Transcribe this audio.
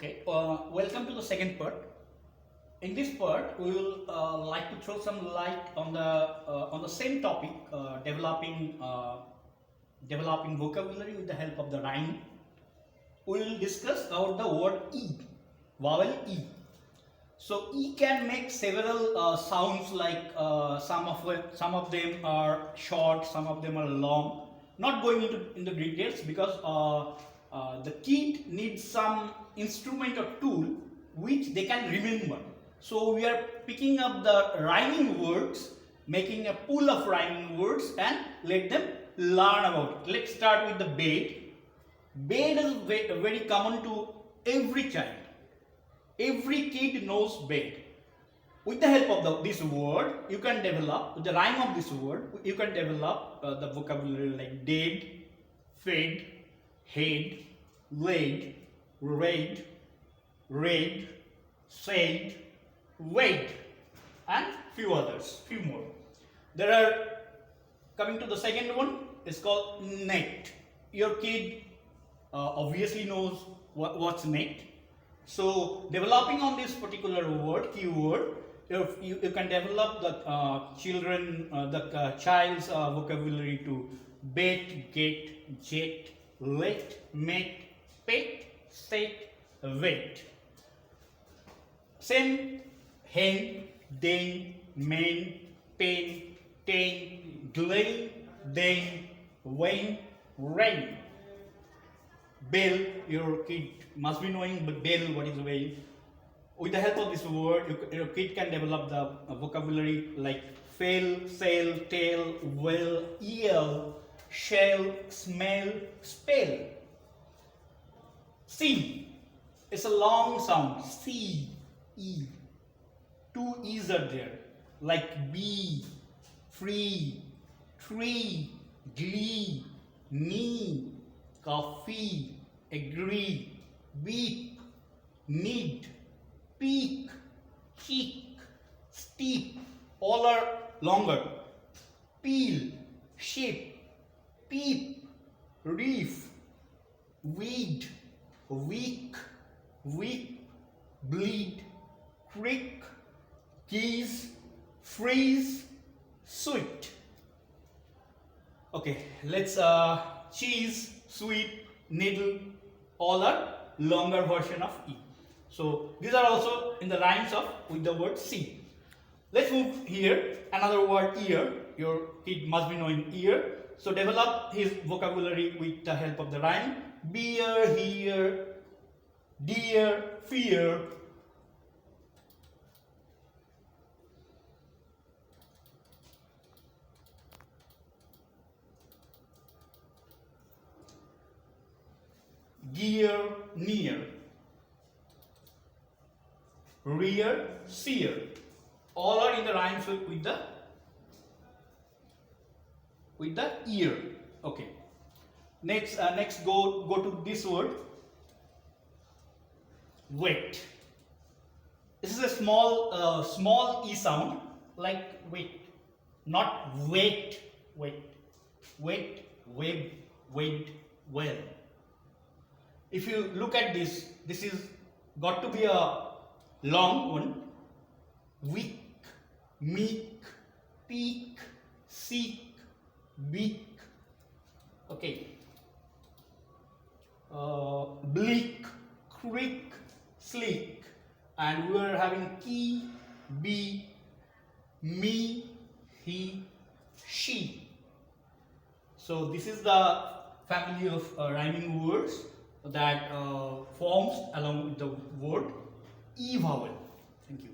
Okay, welcome to the second part. In this part, we will like to throw some light on the same topic, developing vocabulary with the help of the rhyme. We will discuss about the word E, vowel E. So E can make several sounds, like some of them are short, some of them are long. Not going into details because the kid needs some instrument or tool which they can remember. So we are picking up the rhyming words, making a pool of rhyming words and let them learn about it. Let's start with the bed. Bed is very common to every child. Every kid knows bed. With the help of this word, you can develop, with the rhyme of this word, you can develop the vocabulary like dead, fed, head, laid, raid, raid, said, wait, and few others, few more. There are, coming to the second one, it's called net. Your kid obviously knows what's net. So developing on this particular word, keyword, you can develop the child's vocabulary to bet, get, jet, let, met, pet, set, wait. Same hen, den, men, pen, ten, glen, then, when, rain. Bell, your kid must be knowing bell, what is bell. With the help of this word, your kid can develop the vocabulary like fell, sail, tail, well, eel, shell, smell, spell. C, it's a long sound, C, E. Two E's are there, like bee, free, tree, glee, knee, coffee, agree, beep, need, peak, cheek, steep, all are longer. Peel, shape, peep, reef, weed, weak, weep, bleed, creek, keys, freeze, sweet. Okay, let's cheese, sweet, needle, all are longer version of E. So these are also in the rhymes of with the word see. Let's move here. Another word, ear. Your kid must be knowing ear. So develop his vocabulary with the help of the rhyme. Beer, here, dear, fear. Gear, near. Rear, seer. All are in the rhymes with the ear. Okay. Next go to this word. Wet. This is a small e sound, like wet, not wait, wet, wet, web, wed, well. If you look at this is got to be a long one. Weak, meek, peak, seek, beak. Okay. Bleak, creek, sleek. And we are having key, be, me, he, she. So this is the family of rhyming words that forms along with the word E vowel. Thank you.